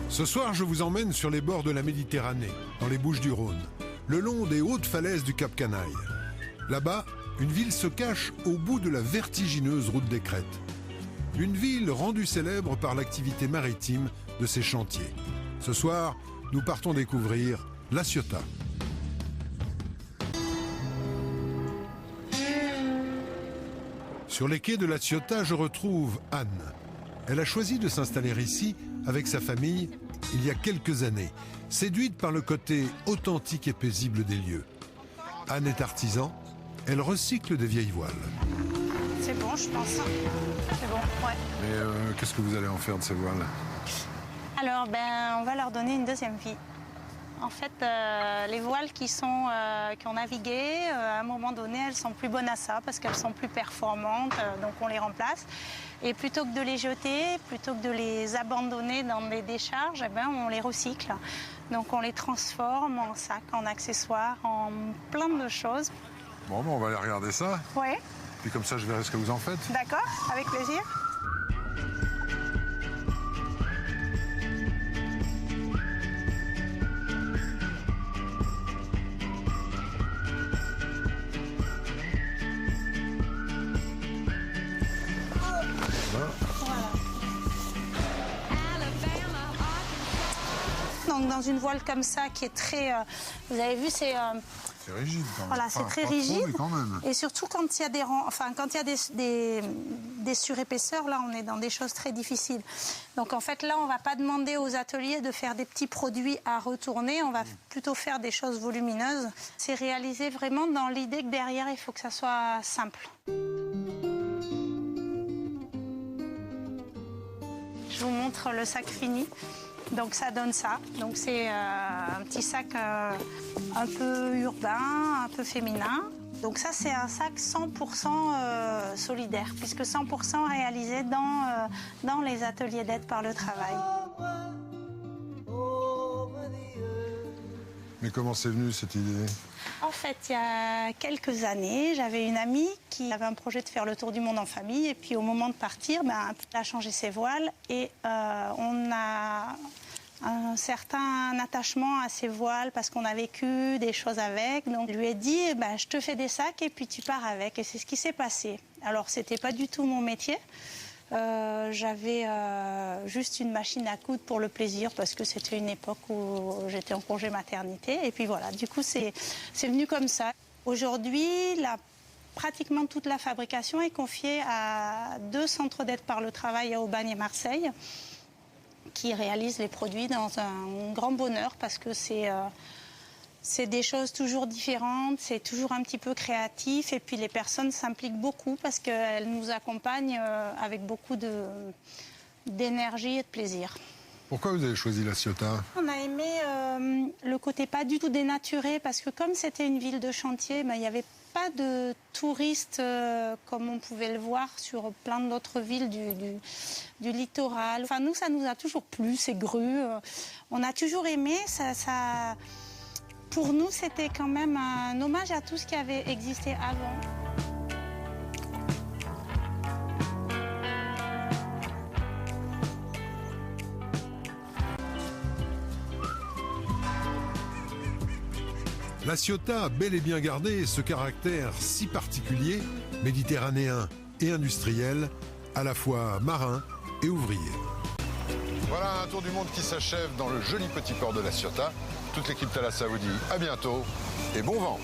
Ce soir, je vous emmène sur les bords de la Méditerranée, dans les Bouches-du-Rhône, le long des hautes falaises du Cap Canaille. Là-bas, une ville se cache au bout de la vertigineuse route des Crêtes. Une ville rendue célèbre par l'activité maritime de ses chantiers. Ce soir, nous partons découvrir La Ciotat. Sur les quais de La Ciotat, je retrouve Anne. Elle a choisi de s'installer ici avec sa famille il y a quelques années, séduite par le côté authentique et paisible des lieux. Anne est artisan, elle recycle des vieilles voiles. C'est bon, je pense. C'est bon, ouais. Mais qu'est-ce que vous allez en faire de ces voiles? Alors, on va leur donner une deuxième vie. En fait, les voiles qui ont navigué, à un moment donné, elles sont plus bonnes à ça parce qu'elles sont plus performantes, donc on les remplace. Et plutôt que de les jeter, plutôt que de les abandonner dans des décharges, on les recycle. Donc on les transforme en sacs, en accessoires, en plein de choses. Bon, on va aller regarder ça. Ouais. Puis comme ça, je verrai ce que vous en faites. D'accord, avec plaisir. Donc dans une voile comme ça qui est très, vous avez vu, c'est rigide quand même. Voilà, c'est très pas rigide. Trop, mais quand même. Et surtout quand il y a quand il y a des surépaisseurs, là on est dans des choses très difficiles. Donc en fait là on va pas demander aux ateliers de faire des petits produits à retourner, on va plutôt faire des choses volumineuses. C'est réalisé vraiment dans l'idée que derrière il faut que ça soit simple. Je vous montre le sac fini. Donc ça donne ça. Donc c'est un petit sac un peu urbain, un peu féminin. Donc ça c'est un sac 100% solidaire, puisque 100% réalisé dans les ateliers d'aide par le travail. Mais comment c'est venu cette idée? En fait, il y a quelques années, j'avais une amie qui avait un projet de faire le tour du monde en famille. Et puis au moment de partir, elle a changé ses voiles et on a un certain attachement à ses voiles parce qu'on a vécu des choses avec. Donc je lui ai dit, je te fais des sacs et puis tu pars avec. Et c'est ce qui s'est passé. Alors c'était pas du tout mon métier. J'avais juste une machine à coudre pour le plaisir parce que c'était une époque où j'étais en congé maternité. Et puis voilà, du coup c'est venu comme ça. Aujourd'hui, pratiquement toute la fabrication est confiée à 2 centres d'aide par le travail à Aubagne et Marseille qui réalisent les produits dans un grand bonheur parce que c'est des choses toujours différentes, c'est toujours un petit peu créatif et puis les personnes s'impliquent beaucoup parce qu'elles nous accompagnent avec beaucoup d'énergie et de plaisir. Pourquoi vous avez choisi La Ciotat? On a aimé le côté pas du tout dénaturé parce que comme c'était une ville de chantier, il n'y avait pas de touristes comme on pouvait le voir sur plein d'autres villes du littoral. Enfin, nous, ça nous a toujours plu, ces grues. On a toujours aimé. Pour nous, c'était quand même un hommage à tout ce qui avait existé avant. La Ciotat a bel et bien gardé ce caractère si particulier, méditerranéen et industriel, à la fois marin et ouvrier. Voilà un tour du monde qui s'achève dans le joli petit port de La Ciotat. Toute l'équipe Thalassa vous dit à bientôt et bon vent.